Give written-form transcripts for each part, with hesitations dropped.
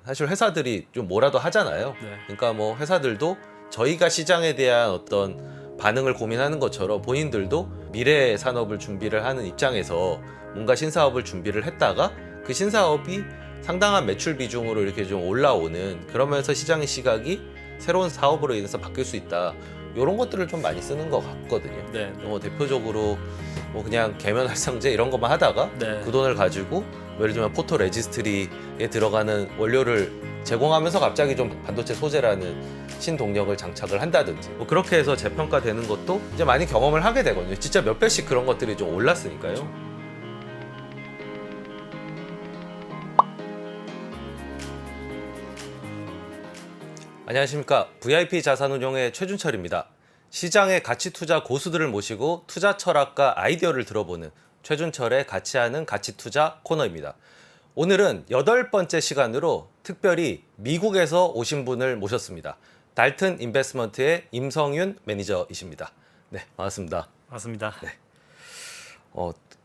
사실 회사들이 좀 뭐라도 하잖아요. 네. 그러니까 뭐 회사들도 저희가 시장에 대한 어떤 반응을 고민하는 것처럼 본인들도 미래 산업을 준비를 하는 입장에서 뭔가 신사업을 준비를 했다가 그 신사업이 상당한 매출 비중으로 이렇게 좀 올라오는, 그러면서 시장의 시각이 새로운 사업으로 인해서 바뀔 수 있다, 이런 것들을 좀 많이 쓰는 것 같거든요. 네. 대표적으로 뭐 그냥 계면 활성제 이런 것만 하다가 네. 그 돈을 가지고 예를 들면 포토 레지스트리에 들어가는 원료를 제공하면서 갑자기 좀 반도체 소재라는 신동력을 장착을 한다든지 뭐 그렇게 해서 재평가되는 것도 이제 많이 경험을 하게 되거든요. 진짜 몇 배씩 그런 것들이 좀 올랐으니까요. 안녕하십니까. VIP 자산운용의 최준철입니다. 시장의 가치 투자 고수들을 모시고 투자 철학과 아이디어를 들어보는 최준철의 가치하는 가치 투자 코너입니다. 오늘은 8번째 시간으로 특별히 미국에서 오신 분을 모셨습니다. 달튼 인베스트먼트의 임성윤 매니저이십니다. 네, 반갑습니다. 맞습니다. 네.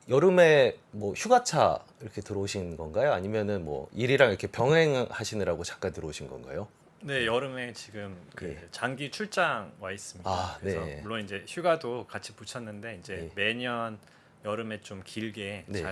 여름에 뭐 휴가차 이렇게 들어오신 건가요? 아니면은 뭐 일이랑 이렇게 병행하시느라고 잠깐 들어오신 건가요? 네, 여름에 지금 그 네. 장기 출장 와 있습니다. 아, 그래서 네. 물론 이제 휴가도 같이 붙였는데 이제 네. 매년 여름에 좀 길게 네.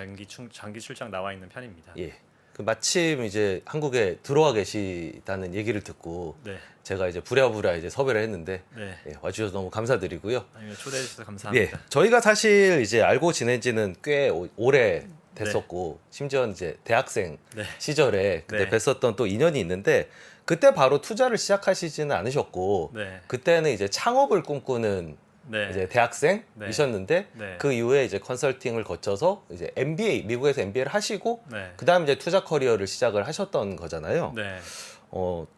장기 출장 나와 있는 편입니다. 예. 그 마침 이제 한국에 들어와 계시다는 얘기를 듣고 네. 제가 이제 부랴부랴 이제 섭외를 했는데 네. 예, 와주셔서 너무 감사드리고요. 아니면 초대해 주셔서 예, 감사합니다. 저희가 사실 이제 알고 지낸 지는 꽤 오래 됐었고 심지어 이제 대학생 네. 시절에 그때 네. 뵀었던 또 인연이 있는데 그때 바로 투자를 시작하시지는 않으셨고 네. 그때는 이제 창업을 꿈꾸는 네. 이제 대학생이셨는데 네. 그 이후에 이제 컨설팅을 거쳐서 이제 MBA 미국에서 MBA를 하시고 네. 그다음 이제 투자 커리어를 시작을 하셨던 거잖아요. 네.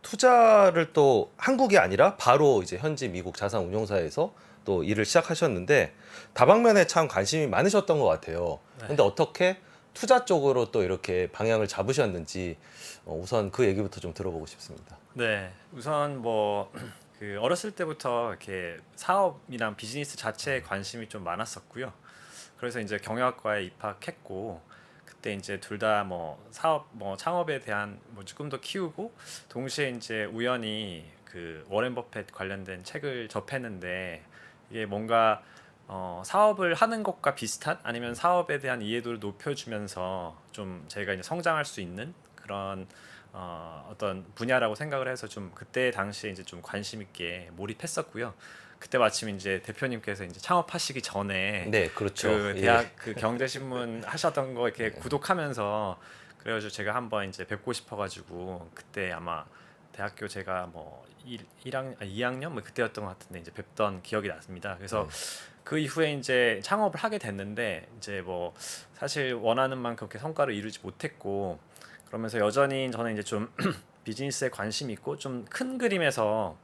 투자를 또 한국이 아니라 바로 이제 현지 미국 자산 운용사에서 또 일을 시작하셨는데 다방면에 참 관심이 많으셨던 것 같아요. 네. 근데 어떻게 투자 쪽으로 또 이렇게 방향을 잡으셨는지 우선 그 얘기부터 좀 들어보고 싶습니다. 네. 우선 뭐 그 어렸을 때부터 이렇게 사업이랑 비즈니스 자체에 관심이 좀 많았었고요. 그래서 이제 경영학과에 입학했고 그때 이제 둘 다 뭐 사업 뭐 창업에 대한 뭐 조금 더 키우고 동시에 이제 우연히 그 워렌 버핏 관련된 책을 접했는데 이게 뭔가 사업을 하는 것과 비슷한 아니면 사업에 대한 이해도를 높여주면서 좀 제가 이제 성장할 수 있는 그런 어떤 분야라고 생각을 해서 좀 그때 당시에 이제 좀 관심 있게 몰입했었고요. 그때 마침 이제 대표님께서 이제 창업하시기 전에 네, 그렇죠. 그 예. 대학 그 경제신문 하셨던 거 이렇게 구독하면서 그래가지고 제가 한번 이제 뵙고 싶어가지고 그때 아마 대학교 제가 뭐 1학년, 2학년 뭐 그때였던 것 같은데 이제 뵙던 기억이 났습니다. 그래서 그 이후에 이제 창업을 하게 됐는데 이제 뭐 사실 원하는 만큼 그렇게 성과를 이루지 못했고 그러면서 여전히 저는 이제 좀 비즈니스에 관심이 있고 좀 큰 그림에서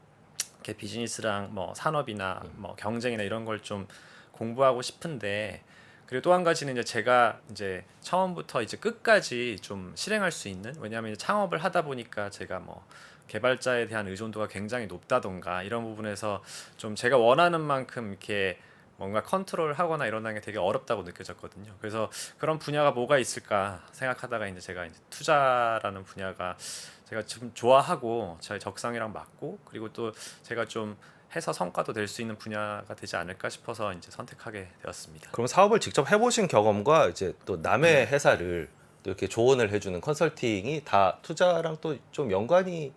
이렇게 비즈니스랑 뭐 산업이나 뭐 경쟁이나 이런 걸 좀 공부하고 싶은데 그리고 또 한 가지는 이제 제가 이제 처음부터 이제 끝까지 좀 실행할 수 있는 왜냐하면 이제 창업을 하다 보니까 제가 뭐 개발자에 대한 의존도가 굉장히 높다던가 이런 부분에서 좀 제가 원하는 만큼 이렇게 뭔가 컨트롤하거나 이러는 게 되게 어렵다고 느껴졌거든요. 그래서 그런 분야가 뭐가 있을까 생각하다가 이제 제가 이제 투자라는 분야가 제가 좀 좋아하고 저의 적성이랑 맞고 그리고 또 제가 좀 해서 성과도 낼 수 있는 분야가 되지 않을까 싶어서 이제 선택하게 되었습니다. 그럼 사업을 직접 해보신 경험과 이제 또 남의 회사를 또 이렇게 조언을 해주는 컨설팅이 다 투자랑 또 좀 연관이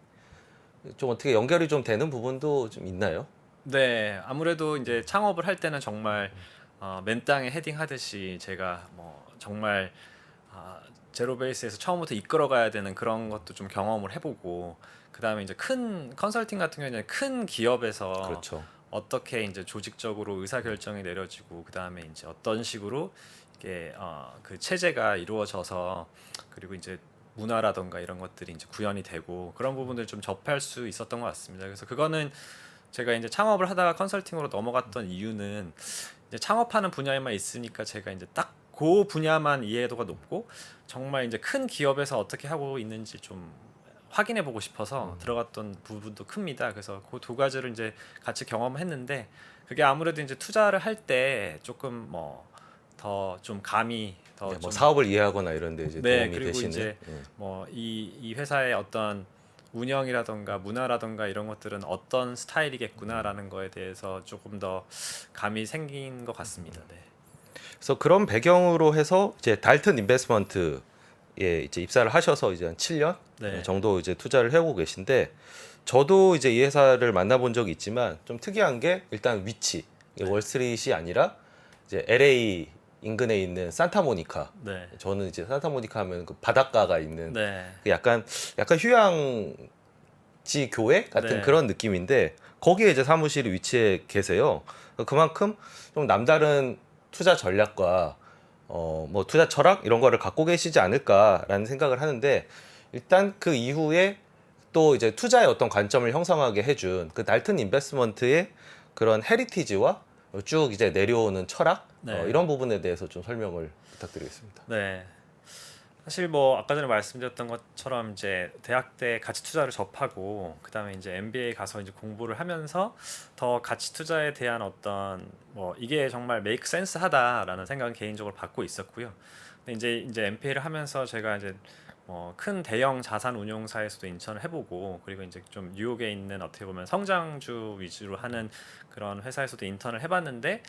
좀 어떻게 연결이 좀 되는 부분도 좀 있나요? 네, 아무래도 이제 창업을 할 때는 정말 맨 땅에 헤딩하듯이 제가 뭐 정말 제로 베이스에서 처음부터 이끌어가야 되는 그런 것도 좀 경험을 해보고 그 다음에 이제 큰 컨설팅 같은 경우에는 큰 기업에서 그렇죠. 어떻게 이제 조직적으로 의사 결정이 내려지고 그 다음에 이제 어떤 식으로 이게 그 체제가 이루어져서 그리고 이제 문화라던가 이런 것들이 이제 구현이 되고 그런 부분들 좀 접할 수 있었던 것 같습니다. 그래서 그거는 제가 이제 창업을 하다가 컨설팅으로 넘어갔던 이유는 이제 창업하는 분야에만 있으니까 제가 이제 딱 그 분야만 이해도가 높고 정말 이제 큰 기업에서 어떻게 하고 있는지 좀 확인해 보고 싶어서 들어갔던 부분도 큽니다. 그래서 그 두 가지를 이제 같이 경험했는데 그게 아무래도 이제 투자를 할 때 조금 뭐 더 좀 감이 더 뭐 좀 사업을 이해하거나 이런 데 이제 네, 도움이 그리고 되시는. 이제 예. 뭐 이 회사의 어떤 운영이라던가 문화라던가 이런 것들은 어떤 스타일이겠구나라는 거에 대해서 조금 더 감이 생긴 것 같습니다. 네. 그래서 그런 배경으로 해서 이제 달튼 인베스트먼트에 이제 입사를 하셔서 이제 한 7년 네. 정도 이제 투자를 해오고 계신데, 저도 이제 이 회사를 만나본 적이 있지만 좀 특이한 게 일단 위치, 이게 월스트리트이 아니라 이제 LA 인근에 있는 산타모니카. 네. 저는 이제 산타모니카 하면 그 바닷가가 있는 네. 그 약간 휴양지 교회 같은 네. 그런 느낌인데, 거기에 이제 사무실이 위치해 계세요. 그만큼 좀 남다른 투자 전략과 뭐 투자 철학 이런 거를 갖고 계시지 않을까라는 생각을 하는데, 일단 그 이후에 또 이제 투자의 어떤 관점을 형성하게 해준 그 달튼 인베스트먼트의 그런 헤리티지와 쭉 이제 내려오는 철학, 네. 이런 부분에 대해서 좀 설명을 부탁드리겠습니다. 네. 사실 뭐 아까 전에 말씀드렸던 것처럼 이제 대학 때 가치 투자를 접하고 그다음에 이제 MBA 가서 이제 공부를 하면서 더 가치 투자에 대한 어떤 뭐 이게 정말 메이크 센스 하다라는 생각은 개인적으로 갖고 있었고요. 근데 이제 MBA를 하면서 제가 이제 뭐 큰 대형 자산 운용사에서도 인턴을 해보고, 그리고 이제 좀 뉴욕에 있는 어떻게 보면 성장주 위주로 하는 그런 회사에서도 인턴을 해봤는데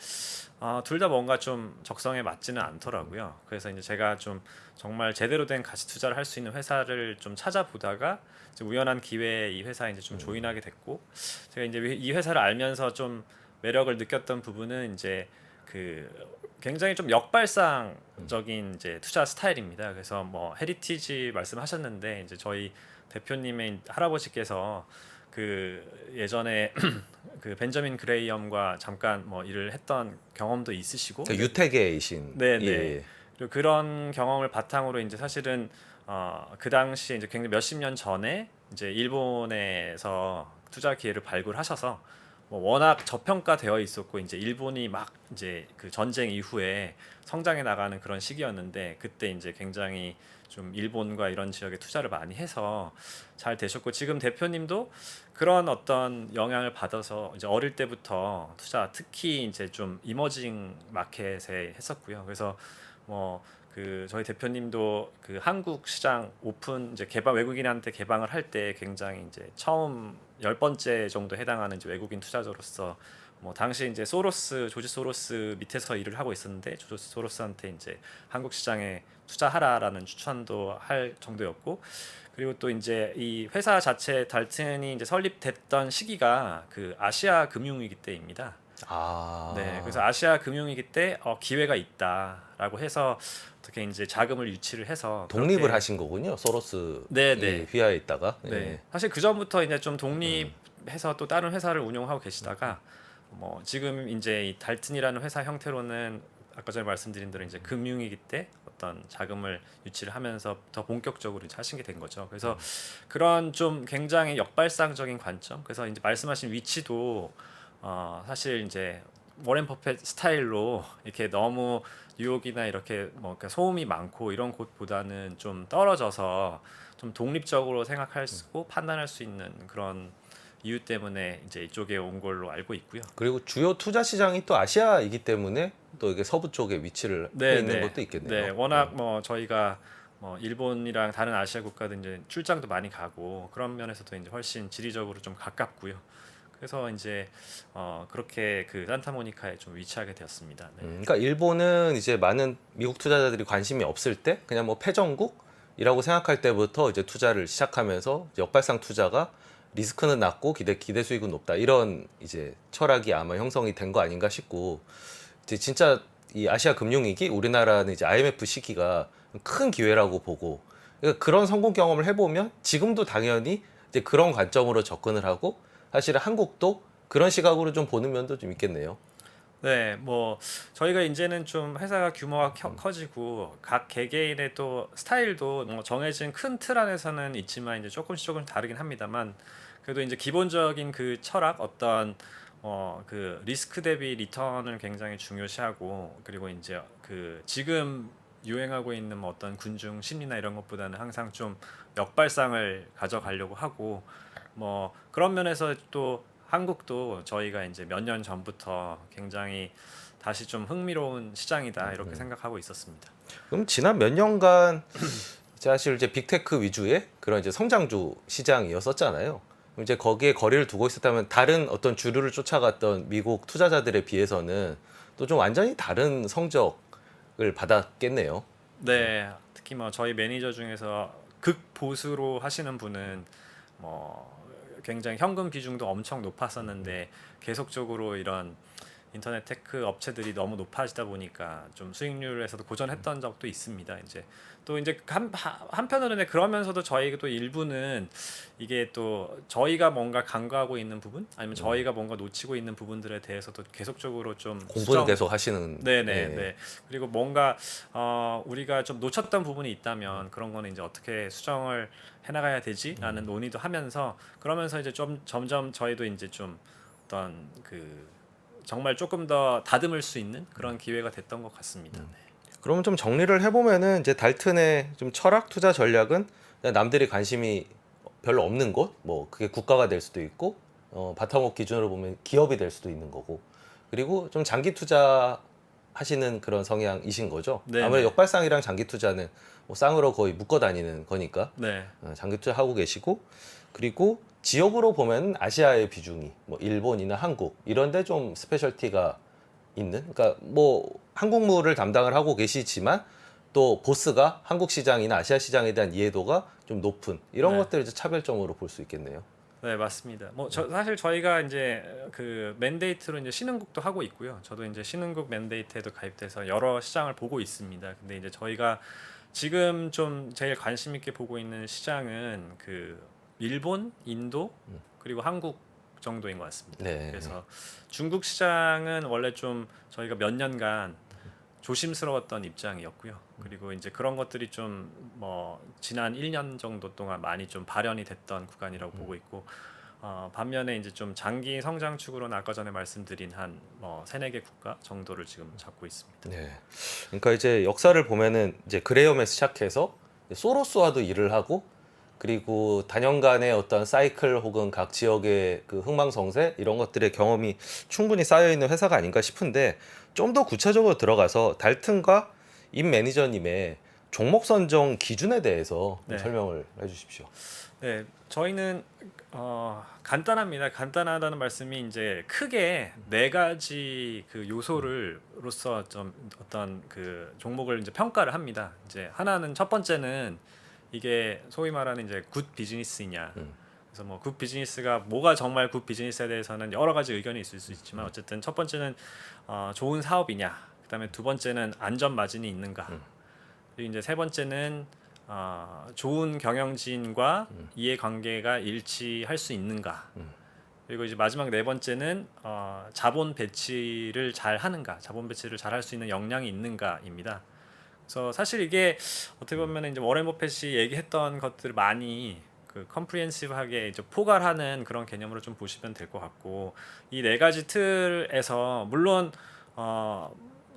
둘 다 뭔가 좀 적성에 맞지는 않더라고요. 그래서 이제 제가 좀 정말 제대로 된 가치 투자를 할 수 있는 회사를 좀 찾아보다가 이제 우연한 기회에 이 회사에 이제 좀 조인하게 됐고, 제가 이제 이 회사를 알면서 좀 매력을 느꼈던 부분은 이제 그 굉장히 좀 역발상적인 이제 투자 스타일입니다. 그래서 뭐 헤리티지 말씀하셨는데 이제 저희 대표님의 할아버지께서 그 예전에 그 벤저민 그레이엄과 잠깐 뭐 일을 했던 경험도 있으시고, 그 유태계이신. 네, 네. 예. 그리고 그런 경험을 바탕으로 이제 사실은 그 당시에 이제 굉장히 몇십 년 전에 이제 일본에서 투자 기회를 발굴하셔서 뭐 워낙 저평가되어 있었고 이제 일본이 막 이제 그 전쟁 이후에 성장해 나가는 그런 시기였는데, 그때 이제 굉장히 좀 일본과 이런 지역에 투자를 많이 해서 잘 되셨고, 지금 대표님도 그런 어떤 영향을 받아서 이제 어릴 때부터 투자, 특히 이제 좀 이머징 마켓에 했었고요. 그래서 뭐 그 저희 대표님도 그 한국 시장 오픈 이제 개방, 외국인한테 개방을 할 때 굉장히 이제 처음 10번째 정도 해당하는 이제 외국인 투자자로서 뭐 당시 이제 조지 소로스 밑에서 일을 하고 있었는데, 조지 소로스한테 이제 한국 시장에 투자하라라는 추천도 할 정도였고, 그리고 또 이제 이 회사 자체 달튼이 이제 설립됐던 시기가 그 아시아 금융위기 때입니다. 아. 네, 그래서 아시아 금융위기 때 기회가 있다라고 해서 어떻게 이제 자금을 유치를 해서 독립을 그렇게, 하신 거군요. 소로스 네, 네. 휘하에 있다가. 네. 예. 사실 그 전부터 이제 좀 독립해서 또 다른 회사를 운영하고 계시다가 뭐 지금 이제 이 달튼이라는 회사 형태로는 아까 전에 말씀드린 대로 이제 금융위기 때 어떤 자금을 유치를 하면서 더 본격적으로 이제 하신 게 된 거죠. 그래서 그런 좀 굉장히 역발상적인 관점. 그래서 이제 말씀하신 위치도 사실 이제 워렌 버핏 스타일로 이렇게 너무 뉴욕이나 이렇게 뭐 그러니까 소음이 많고 이런 곳보다는 좀 떨어져서 좀 독립적으로 생각할 수 있고 판단할 수 있는 그런 이유 때문에 이제 이쪽에 온 걸로 알고 있고요. 그리고 주요 투자 시장이 또 아시아이기 때문에 또 이게 서부 쪽에 위치를 해 있는 것도 있겠네요. 네, 워낙 뭐 저희가 뭐 일본이랑 다른 아시아 국가들 이제 출장도 많이 가고 그런 면에서도 이제 훨씬 지리적으로 좀 가깝고요. 그래서 이제 그렇게 그 산타모니카에 좀 위치하게 되었습니다. 네. 그러니까 일본은 이제 많은 미국 투자자들이 관심이 없을 때 그냥 뭐 패전국이라고 생각할 때부터 이제 투자를 시작하면서 역발상 투자가 리스크는 낮고 기대 수익은 높다, 이런 이제 철학이 아마 형성이 된 거 아닌가 싶고, 이제 진짜 이 아시아 금융위기, 우리나라는 이제 IMF 시기가 큰 기회라고 보고, 그러니까 그런 성공 경험을 해보면 지금도 당연히 이제 그런 관점으로 접근을 하고, 사실은 한국도 그런 시각으로 좀 보는 면도 좀 있겠네요. 네, 뭐 저희가 이제는 좀 회사가 규모가 커지고 각 개개인의 또 스타일도 뭐 정해진 큰 틀 안에서는 있지만 이제 조금 다르긴 합니다만, 그래도 이제 기본적인 그 철학, 어떤 그 리스크 대비 리턴을 굉장히 중요시하고, 그리고 이제 그 지금 유행하고 있는 뭐 어떤 군중 심리나 이런 것보다는 항상 좀 역발상을 가져가려고 하고, 뭐 그런 면에서 또 한국도 저희가 이제 몇 년 전부터 굉장히 다시 좀 흥미로운 시장이다 이렇게 생각하고 있었습니다. 그럼 지난 몇 년간 사실 이제 빅테크 위주의 그런 이제 성장주 시장이었었잖아요. 그럼 이제 거기에 거리를 두고 있었다면 다른 어떤 주류를 쫓아갔던 미국 투자자들에 비해서는 또 좀 완전히 다른 성적을 받았겠네요. 네, 특히 뭐 저희 매니저 중에서 극보수로 하시는 분은 뭐 굉장히 현금 비중도 엄청 높았었는데 계속적으로 이런 인터넷 테크 업체들이 너무 높아지다 보니까 좀 수익률에서도 고전했던 적도 있습니다. 이제 또 이제 한편으로는 그러면서도 저희가 또 일부는 이게 또 저희가 뭔가 간과하고 있는 부분 아니면 저희가 뭔가 놓치고 있는 부분들에 대해서도 계속적으로 좀 공부를 계속 하시는. 네네 네. 네. 그리고 뭔가 우리가 좀 놓쳤던 부분이 있다면 그런 거는 이제 어떻게 수정을 해나가야 되지라는 논의도 하면서 그러면서 이제 좀 점점 저희도 이제 좀 어떤 그 정말 조금 더 다듬을 수 있는 그런 기회가 됐던 것 같습니다. 네. 그러면 좀 정리를 해보면은 이제 달튼의 좀 철학 투자 전략은 그냥 남들이 관심이 별로 없는 곳, 뭐 그게 국가가 될 수도 있고, 바텀업 기준으로 보면 기업이 될 수도 있는 거고, 그리고 좀 장기 투자 하시는 그런 성향이신 거죠. 네네. 아무래도 역발상이랑 장기 투자는 뭐 쌍으로 거의 묶어 다니는 거니까 네. 장기 투자 하고 계시고, 그리고 지역으로 보면 아시아의 비중이 뭐 일본이나 한국 이런데 좀 스페셜티가 있는, 그러니까 뭐 한국물을 담당을 하고 계시지만 또 보스가 한국 시장이나 아시아 시장에 대한 이해도가 좀 높은 이런 네. 것들을 이제 차별점으로 볼 수 있겠네요. 네, 맞습니다. 뭐 사실 저희가 이제 그 맨데이트로 이제 신흥국도 하고 있고요. 저도 이제 신흥국 맨데이트에도 가입돼서 여러 시장을 보고 있습니다. 근데 이제 저희가 지금 좀 제일 관심 있게 보고 있는 시장은 그 일본, 인도 그리고 한국 정도인 것 같습니다. 네. 그래서 중국 시장은 원래 좀 저희가 몇 년간 조심스러웠던 입장이었고요. 그리고 이제 그런 것들이 좀 뭐 지난 1년 정도 동안 많이 좀 발현이 됐던 구간이라고 보고 있고 반면에 이제 좀 장기 성장 축으로는 아까 전에 말씀드린 한 뭐 세네 개 국가 정도를 지금 잡고 있습니다. 네. 그러니까 이제 역사를 보면은 이제 그레이엄에 시작해서 소로스와도 일을 하고, 그리고 단연간의 어떤 사이클 혹은 각 지역의 그 흥망성쇠 이런 것들의 경험이 충분히 쌓여 있는 회사가 아닌가 싶은데, 좀 더 구체적으로 들어가서 달튼과 임 매니저님의 종목 선정 기준에 대해서 좀 네. 설명을 해주십시오. 네, 저희는 간단합니다. 간단하다는 말씀이 이제 크게 네 가지 그 요소를로서 좀 어떤 그 종목을 이제 평가를 합니다. 이제 하나는 첫 번째는 이게 소위 말하는 이제 굿 비즈니스이냐. 그래서 뭐 굿 비즈니스가 뭐가 정말 굿 비즈니스에 대해서는 여러 가지 의견이 있을 수 있지만 어쨌든 첫 번째는 좋은 사업이냐. 그다음에 두 번째는 안전 마진이 있는가. 그리고 이제 세 번째는 좋은 경영진과 이해관계가 일치할 수 있는가. 그리고 이제 마지막 네 번째는 자본 배치를 잘 하는가, 자본 배치를 잘 할 수 있는 역량이 있는가입니다. 그래서 사실 이게 어떻게 보면 이제 워렌 버핏이 얘기했던 것들을 많이 그 컴프리헨시브하게 이제 포괄하는 그런 개념으로 좀 보시면 될 것 같고, 이 네 가지 틀에서 물론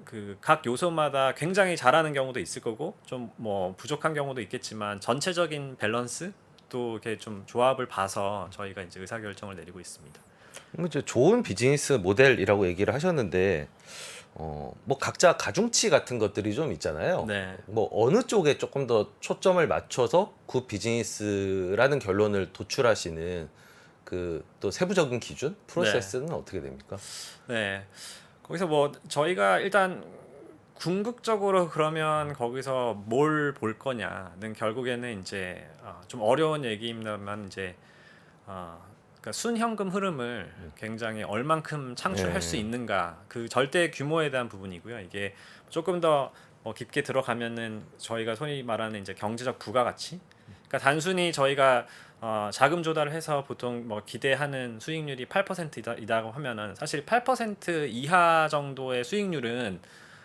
그 각 요소마다 굉장히 잘하는 경우도 있을 거고 좀 뭐 부족한 경우도 있겠지만 전체적인 밸런스 또 이렇게 좀 조합을 봐서 저희가 이제 의사 결정을 내리고 있습니다. 이제 좋은 비즈니스 모델이라고 얘기를 하셨는데, 뭐 각자 가중치 같은 것들이 좀 있잖아요. 네. 뭐 어느 쪽에 조금 더 초점을 맞춰서 굿 비즈니스라는 결론을 도출하시는 그 또 세부적인 기준, 프로세스는 어떻게 됩니까? 네. 거기서 뭐 저희가 일단 궁극적으로 그러면 거기서 뭘 볼 거냐는 결국에는 이제 좀 어려운 얘기입니다만 이제 그러니까 순현금 흐름을 굉장히 얼만큼 창출할 수 네. 있는가 그 절대 규모에 대한 부분이고요. 이게 조금 더 뭐 깊게 들어가면은 저희가 소위 말하는 이제 경제적 부가가치. 그러니까 단순히 저희가 자금 조달을 해서 보통 뭐 기대하는 수익률이 8%이다고 하면은 사실 8% 이하 정도의 수익률은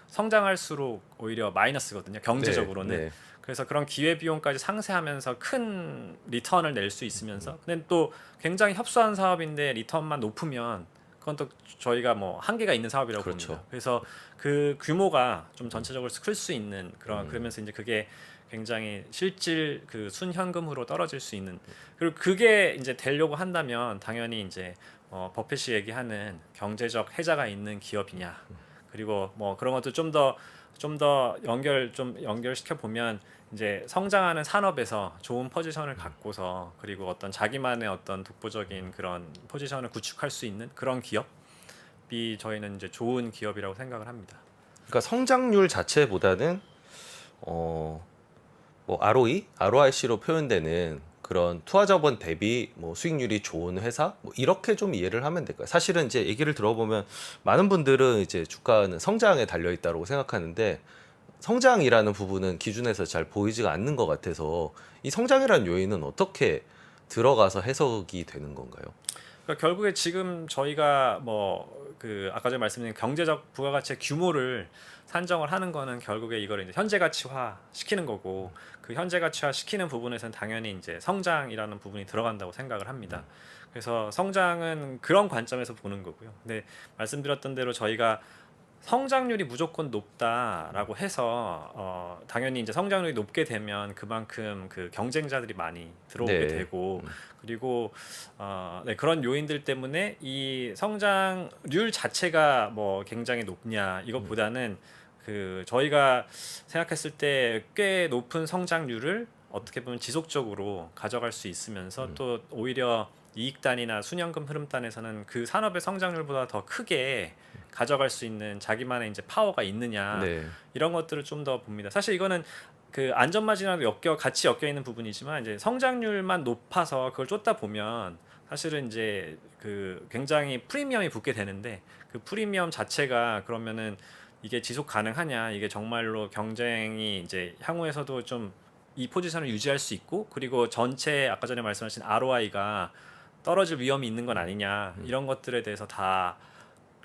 성장할수록 오히려 마이너스거든요. 경제적으로는. 네. 그래서 그런 기회 비용까지 상쇄하면서 큰 리턴을 낼 수 있으면서 근데 또 굉장히 협소한 사업인데 리턴만 높으면 그건 또 저희가 뭐 한계가 있는 사업이라고 그렇죠. 봅니다. 그래서 그 규모가 좀 전체적으로 클 수 있는 그러면서 이제 그게 굉장히 실질 그 순현금으로 떨어질 수 있는 그리고 그게 이제 되려고 한다면 당연히 이제 버핏이 얘기하는 경제적 해자가 있는 기업이냐 그리고 뭐 그런 것도 좀 더 좀 더 연결시켜 보면 이제 성장하는 산업에서 좋은 포지션을 갖고서 그리고 어떤 자기만의 어떤 독보적인 그런 포지션을 구축할 수 있는 그런 기업이 저희는 이제 좋은 기업이라고 생각을 합니다. 그러니까 성장률 자체보다는 뭐 ROE, ROIC로 표현되는 그런 투하자본 대비 뭐 수익률이 좋은 회사 뭐 이렇게 좀 이해를 하면 될까요? 사실은 이제 얘기를 들어보면 많은 분들은 이제 주가는 성장에 달려 있다고 생각하는데 성장이라는 부분은 기준에서 잘 보이지가 않는 것 같아서 이 성장이라는 요인은 어떻게 들어가서 해석이 되는 건가요? 그러니까 결국에 지금 저희가 뭐 그 아까 전에 말씀드린 경제적 부가가치의 규모를 산정을 하는 거는 결국에 이거를 이제 현재 가치화 시키는 거고 그 현재 가치화 시키는 부분에서는 당연히 이제 성장이라는 부분이 들어간다고 생각을 합니다. 그래서 성장은 그런 관점에서 보는 거고요. 근데 말씀드렸던 대로 저희가 성장률이 무조건 높다라고 해서 당연히 이제 성장률이 높게 되면 그만큼 그 경쟁자들이 많이 들어오게 네. 되고 그리고 네, 그런 요인들 때문에 이 성장률 자체가 뭐 굉장히 높냐 이것보다는 그 저희가 생각했을 때 꽤 높은 성장률을 어떻게 보면 지속적으로 가져갈 수 있으면서 또 오히려 이익단이나 순연금 흐름단에서는 그 산업의 성장률보다 더 크게 가져갈 수 있는 자기만의 이제 파워가 있느냐 네. 이런 것들을 좀 더 봅니다. 사실 이거는 그 안전마진하고 같이 엮여 있는 부분이지만 이제 성장률만 높아서 그걸 쫓다 보면 사실은 이제 그 굉장히 프리미엄이 붙게 되는데 그 프리미엄 자체가 그러면은 이게 지속 가능하냐 이게 정말로 경쟁이 이제 향후에서도 좀 이 포지션을 유지할 수 있고 그리고 전체 아까 전에 말씀하신 ROI가 떨어질 위험이 있는 건 아니냐 이런 것들에 대해서 다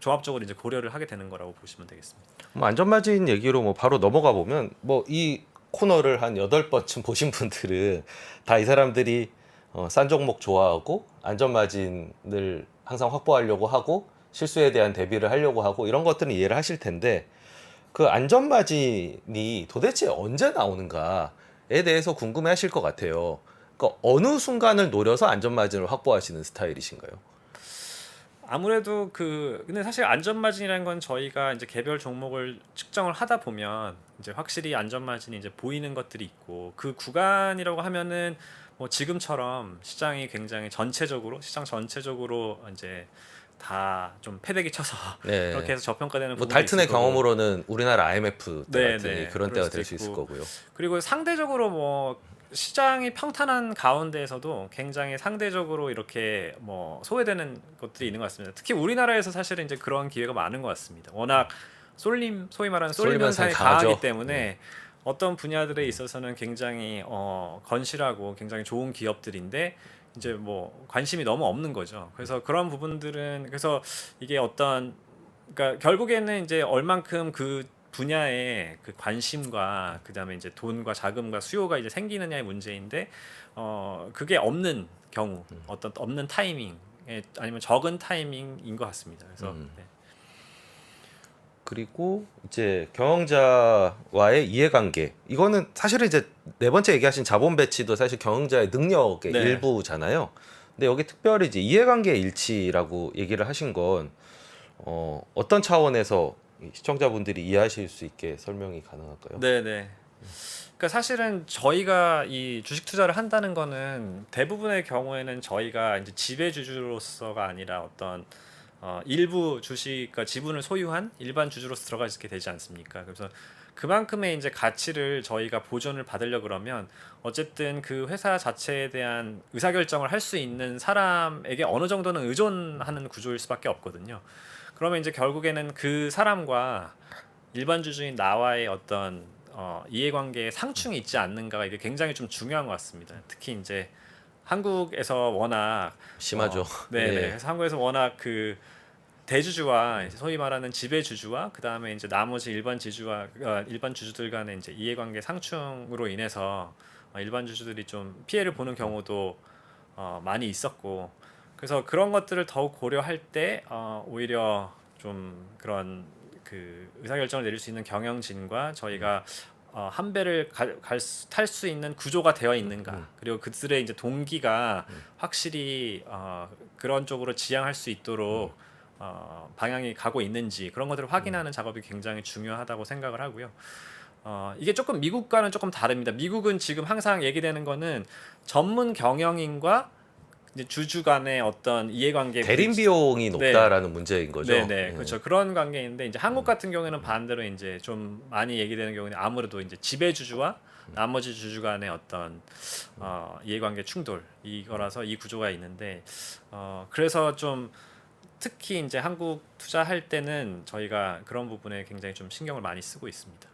종합적으로 이제 고려를 하게 되는 거라고 보시면 되겠습니다. 뭐 안전마진 얘기로 뭐 바로 넘어가 보면 뭐 이 코너를 한 8번쯤 보신 분들은 다 이 사람들이 싼 종목 좋아하고 안전마진을 항상 확보하려고 하고 실수에 대한 대비를 하려고 하고 이런 것들은 이해를 하실 텐데 그 안전마진이 도대체 언제 나오는가에 대해서 궁금해 하실 것 같아요. 그러니까 어느 순간을 노려서 안전마진을 확보하시는 스타일이신가요? 아무래도 근데 사실 안전마진이라는 건 저희가 이제 개별 종목을 측정을 하다 보면 이제 확실히 안전마진이 이제 보이는 것들이 있고 그 구간이라고 하면은 뭐 지금처럼 시장이 굉장히 시장 전체적으로 이제 다 좀 패대기 쳐서 그렇게 네. 해서 저평가되는 뭐 부분도 달튼의 있을 거고 경험으로는 우리나라 IMF 때 네, 같은 네. 그런 그럴 때가 수도 될 수 있을 있고 거고요. 그리고 상대적으로 뭐 시장이 평탄한 가운데에서도 굉장히 상대적으로 이렇게 뭐 소외되는 것들이 있는 것 같습니다. 특히 우리나라에서 사실은 이제 그런 기회가 많은 것 같습니다. 워낙 소위 말하는 쏠림 쏠림 현상이 현상이 강하기 강하죠. 때문에 네. 어떤 분야들에 있어서는 굉장히 건실하고 굉장히 좋은 기업들인데 이제 뭐 관심이 너무 없는 거죠. 그래서 그런 부분들은 그래서 이게 그러니까 결국에는 이제 얼만큼 그 분야에 그 관심과 그다음에 이제 돈과 자금과 수요가 이제 생기느냐의 문제인데 그게 없는 경우 어떤 없는 타이밍에 아니면 적은 타이밍인 것 같습니다. 그래서 네. 그리고 이제 경영자와의 이해관계 이거는 사실은 이제 네 번째 얘기하신 자본 배치도 사실 경영자의 능력의 네. 일부잖아요. 근데 여기 특별히 이제 이해관계 일치라고 얘기를 하신 건 어떤 차원에서 이 시청자분들이 이해하실 수 있게 설명이 가능할까요? 네네. 그러니까 사실은 저희가 이 주식 투자를 한다는 거는 대부분의 경우에는 저희가 이제 지배주주로서가 아니라 어떤 일부 주식과 지분을 소유한 일반 주주로서 들어가 있게 되지 않습니까? 그래서 그만큼의 이제 가치를 저희가 보존을 받으려 그러면 어쨌든 그 회사 자체에 대한 의사결정을 할 수 있는 사람에게 어느 정도는 의존하는 구조일 수밖에 없거든요. 그러면 이제 결국에는 그 사람과 일반 주주인 나와의 어떤 이해관계에 상충이 있지 않는가가 이게 굉장히 좀 중요한 것 같습니다. 특히 이제 한국에서 워낙 심하죠. 네네. 예. 그래서 한국에서 워낙 그 대주주와 이제 소위 말하는 지배주주와 그 다음에 이제 나머지 일반 주주들 간의 이제 이해관계 상충으로 인해서 일반 주주들이 좀 피해를 보는 경우도 많이 있었고 그래서 그런 것들을 더욱 고려할 때 오히려 좀 그런 그 의사결정을 내릴 수 있는 경영진과 저희가 한 배를 탈 수 있는 구조가 되어 있는가 그리고 그들의 이제 동기가 확실히 그런 쪽으로 지향할 수 있도록 방향이 가고 있는지 그런 것들을 확인하는 작업이 굉장히 중요하다고 생각을 하고요. 이게 조금 미국과는 조금 다릅니다. 미국은 지금 항상 얘기되는 거는 전문 경영인과 이제 주주 간의 어떤 이해관계 대림 부딪- 비용이 네. 높다라는 문제인 거죠. 네네 그렇죠. 그런 관계인데 이제 한국 같은 경우에는 반대로 이제 좀 많이 얘기되는 경우는 아무래도 이제 지배주주와 나머지 주주 간의 어떤 이해관계 충돌 이거라서 이 구조가 있는데 그래서 좀 특히 이제 한국 투자할 때는 저희가 그런 부분에 굉장히 좀 신경을 많이 쓰고 있습니다.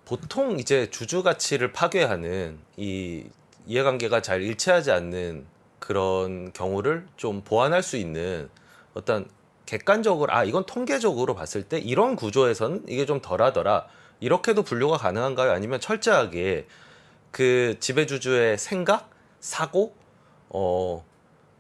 보통 이제 주주 가치를 파괴하는 이 이해관계가 잘 일치하지 않는 그런 경우를 좀 보완할 수 있는 어떤 객관적으로 이건 통계적으로 봤을 때 이런 구조에서는 이게 좀 덜하더라. 이렇게도 분류가 가능한가요? 아니면 철저하게 그 지배주주의 생각, 사고,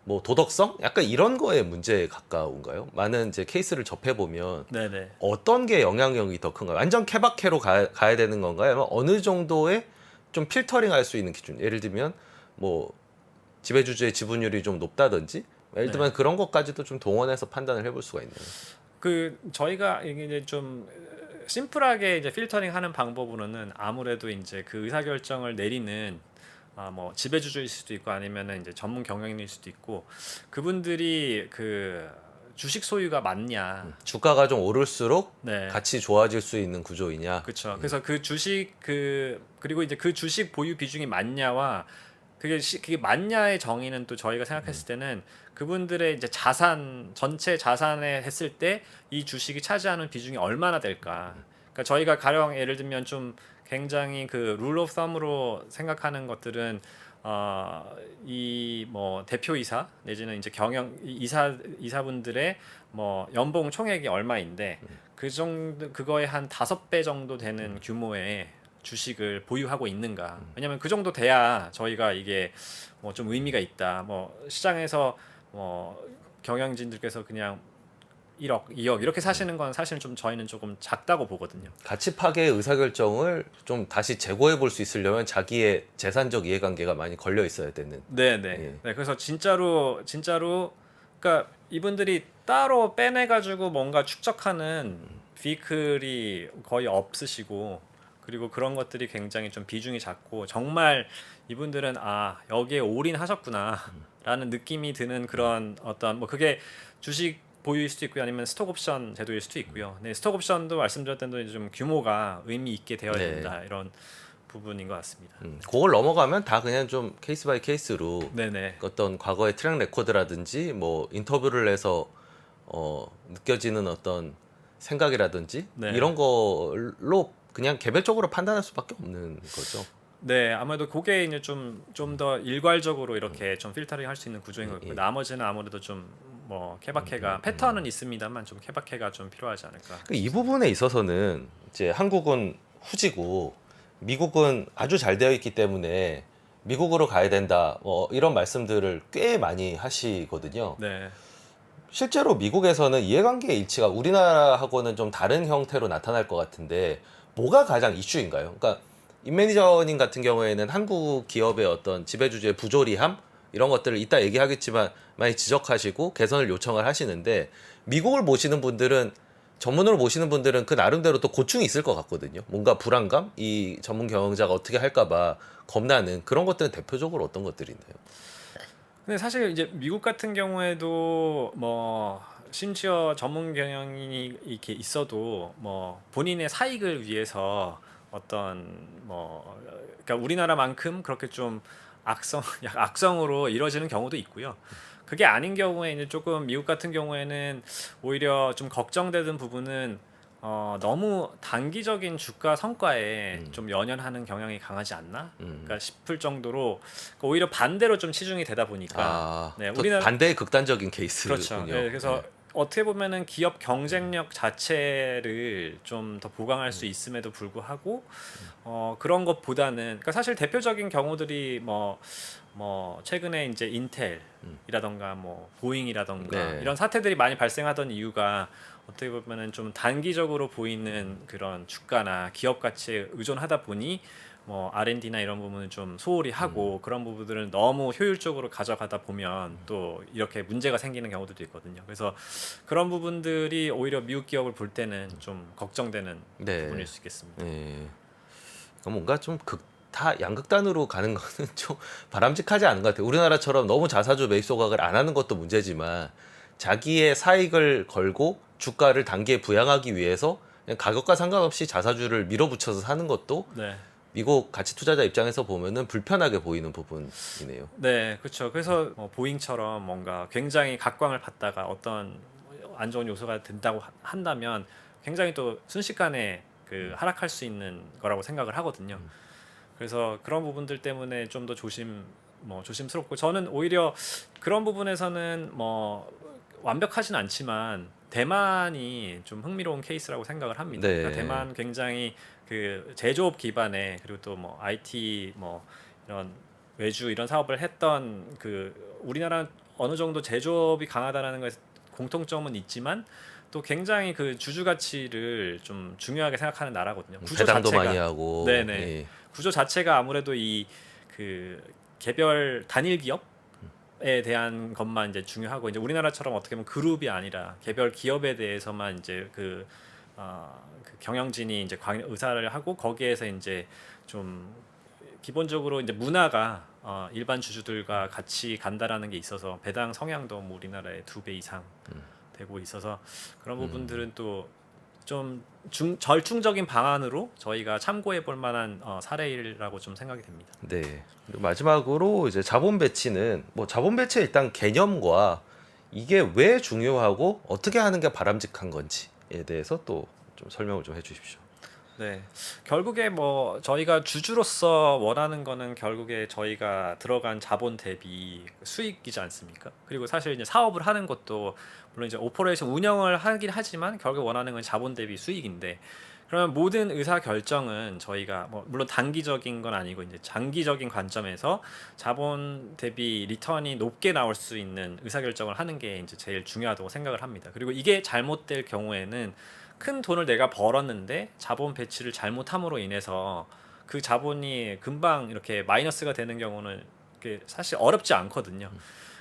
뭐 도덕성? 약간 이런 거에 문제에 가까운가요? 많은 이제 케이스를 접해 보면 네네. 어떤 게 영향력이 더 큰가요? 완전 케바케로 가야 되는 건가요? 아니면 어느 정도의 좀 필터링 할 수 있는 기준? 예를 들면 뭐 지배주주의 지분율이 좀 높다든지 예를 들면 그런 것까지도 좀 동원해서 판단을 해볼 수가 있나요? 그 저희가 이제 좀 심플하게 이제 필터링하는 방법으로는 아무래도 이제 그 의사 결정을 내리는 뭐 지배주주일 수도 있고 아니면은 이제 전문 경영인일 수도 있고 그분들이 그 주식 소유가 많냐. 주가가 좀 오를수록 네. 같이 좋아질 수 있는 구조이냐? 그렇죠. 그래서 그 주식 그리고 이제 그 주식 보유 비중이 많냐와 그게 많냐의 정의는 또 저희가 생각했을 때는 그분들의 이제 자산 전체 자산에 했을 때 이 주식이 차지하는 비중이 얼마나 될까. 그러니까 저희가 가령 예를 들면 좀 굉장히 그 룰 오브 썸으로 생각하는 것들은 이 뭐 대표이사 내지는 이제 경영 이사분들의 뭐 연봉 총액이 얼마인데 그 정도 그거의 한 5배 정도 되는 규모의 주식을 보유하고 있는가. 왜냐면 그 정도 돼야 저희가 이게 뭐 좀 의미가 있다. 뭐 시장에서 뭐 경영진들께서 그냥 1억, 2억 이렇게 사시는 건 사실 좀 저희는 조금 작다고 보거든요. 가치 파괴의 의사결정을 좀 다시 재고해 볼 수 있으려면 자기의 재산적 이해관계가 많이 걸려 있어야 되는. 네네. 예. 네, 그래서 진짜로 그러니까 이분들이 따로 빼내 가지고 뭔가 축적하는 비클이 거의 없으시고 그리고 그런 것들이 굉장히 좀 비중이 작고 정말 이분들은 여기에 올인하셨구나라는 느낌이 드는 그런 어떤 뭐 그게 주식 보유일 수도 있고요 아니면 스톡옵션 제도일 수도 있고요. 네, 스톡옵션도 말씀드렸던 대로 좀 규모가 의미 있게 되어야 네. 된다 이런 부분인 것 같습니다. 그걸 넘어가면 다 그냥 좀 케이스 바이 케이스로 네네. 어떤 과거의 트랙 레코드라든지 뭐 인터뷰를 해서 느껴지는 어떤 생각이라든지 네. 이런 걸로 그냥 개별적으로 판단할 수밖에 없는 거죠. 네, 아무래도 그게 이제 좀 더 일괄적으로 이렇게 좀 필터링 할 수 있는 구조인 것 같고 나머지는 아무래도 좀 뭐 케바케가 패턴은 있습니다만 좀 케바케가 좀 필요하지 않을까. 이 부분에 있어서는 이제 한국은 후지고 미국은 아주 잘 되어 있기 때문에 미국으로 가야 된다. 뭐 이런 말씀들을 꽤 많이 하시거든요. 네, 실제로 미국에서는 이해관계의 일치가 우리나라하고는 좀 다른 형태로 나타날 것 같은데 뭐가 가장 이슈인가요? 그러니까 임 매니저님 같은 경우에는 한국 기업의 어떤 지배주주의 부조리함 이런 것들을 이따 얘기하겠지만 많이 지적하시고 개선을 요청을 하시는데 미국을 모시는 분들은 전문으로 모시는 분들은 그 나름대로 또 고충이 있을 것 같거든요. 뭔가 불안감, 이 전문 경영자가 어떻게 할까봐 겁나는 그런 것들은 대표적으로 어떤 것들인데요? 근데 사실 이제 미국 같은 경우에도 뭐 심지어 전문 경영인이 이렇게 있어도 뭐 본인의 사익을 위해서 어떤 뭐 그러니까 우리나라만큼 그렇게 좀 악성으로 이루어지는 경우도 있고요. 그게 아닌 경우에 이제 조금 미국 같은 경우에는 오히려 좀 걱정되는 부분은 너무 단기적인 주가 성과에 좀 연연하는 경향이 강하지 않나? 그러니까 싶을 정도로 그러니까 오히려 반대로 좀 치중이 되다 보니까 네, 또 우리나라 반대의 극단적인 케이스군요. 그렇죠. 네, 그래서 어떻게 보면은 기업 경쟁력 자체를 좀 더 보강할 수 있음에도 불구하고 그런 것보다는 그러니까 사실 대표적인 경우들이 뭐 최근에 이제 인텔이라던가 뭐 보잉이라던가 네. 이런 사태들이 많이 발생하던 이유가 어떻게 보면은 좀 단기적으로 보이는 그런 주가나 기업 가치에 의존하다 보니 뭐 R&D나 이런 부분을 좀 소홀히 하고 그런 부분들을 너무 효율적으로 가져가다 보면 또 이렇게 문제가 생기는 경우들도 있거든요. 그래서 그런 부분들이 오히려 미국 기업을 볼 때는 좀 걱정되는 네. 부분일 수 있겠습니다. 예. 뭔가 좀 극타 양극단으로 가는 거는 좀 바람직하지 않은 것 같아요. 우리나라처럼 너무 자사주 매입 소각을 안 하는 것도 문제지만 자기의 사익을 걸고 주가를 단기에 부양하기 위해서 그냥 가격과 상관없이 자사주를 밀어붙여서 사는 것도 네. 미국 가치 투자자 입장에서 보면은 불편하게 보이는 부분이네요. 네, 그렇죠. 그래서 보잉처럼 뭔가 굉장히 각광을 받다가 어떤 안 좋은 요소가 된다고 한다면 굉장히 또 순식간에 그 하락할 수 있는 거라고 생각을 하거든요. 그래서 그런 부분들 때문에 좀 더 조심스럽고 저는 오히려 그런 부분에서는 뭐 완벽하진 않지만 대만이 좀 흥미로운 케이스라고 생각을 합니다. 네. 그러니까 대만 굉장히 그 제조업 기반에 그리고 또 뭐 IT 뭐 이런 외주 이런 사업을 했던 그 우리나라 어느 정도 제조업이 강하다라는 것에 공통점은 있지만 또 굉장히 그 주주 가치를 좀 중요하게 생각하는 나라거든요. 구조 배당도 자체가 많이 하고. 네네. 예. 구조 자체가 아무래도 이 그 개별 단일 기업에 대한 것만 이제 중요하고 이제 우리나라처럼 어떻게 보면 그룹이 아니라 개별 기업에 대해서만 이제 그 경영진이 이제 의사를 하고 거기에서 이제 좀 기본적으로 이제 문화가 일반 주주들과 같이 간다라는 게 있어서 배당 성향도 뭐 우리나라의 2배 이상 되고 있어서 그런 부분들은 또 좀 절충적인 방안으로 저희가 참고해 볼 만한 사례라고 좀 생각이 됩니다. 네. 그리고 마지막으로 이제 자본 배치는 뭐 자본 배치의 일단 개념과 이게 왜 중요하고 어떻게 하는 게 바람직한 건지에 대해서 또 좀 설명을 좀 해주십시오. 네, 결국에 뭐 저희가 주주로서 원하는 거는 결국에 저희가 들어간 자본 대비 수익이지 않습니까? 그리고 사실 이제 사업을 하는 것도 물론 이제 오퍼레이션 운영을 하긴 하지만 결국 원하는 건 자본 대비 수익인데 그러면 모든 의사 결정은 저희가 뭐 물론 단기적인 건 아니고 이제 장기적인 관점에서 자본 대비 리턴이 높게 나올 수 있는 의사 결정을 하는 게 이제 제일 중요하다고 생각을 합니다. 그리고 이게 잘못될 경우에는 큰 돈을 내가 벌었는데 자본 배치를 잘못함으로 인해서 그 자본이 금방 이렇게 마이너스가 되는 경우는 사실 어렵지 않거든요.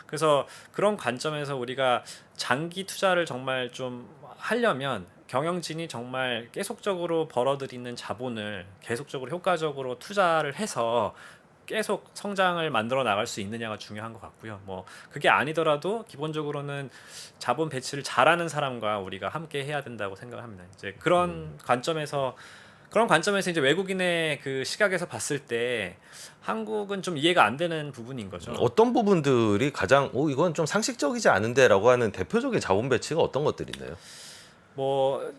그래서 그런 관점에서 우리가 장기 투자를 정말 좀 하려면 경영진이 정말 계속적으로 벌어들이는 자본을 계속적으로 효과적으로 투자를 해서 계속 성장을 만들어 나갈 수 있느냐가 중요한 것 같고요. 뭐 그게 아니더라도 기본적으로는 자본 배치를 잘하는 사람과 우리가 함께 해야 된다고 생각합니다. 이제 그런 관점에서 이제 외국인의 그 시각에서 봤을 때 한국은 좀 이해가 안 되는 부분인 거죠. 어떤 부분들이 가장 이건 좀 상식적이지 않은데라고 하는 대표적인 자본 배치가 어떤 것들이 있나요? 뭐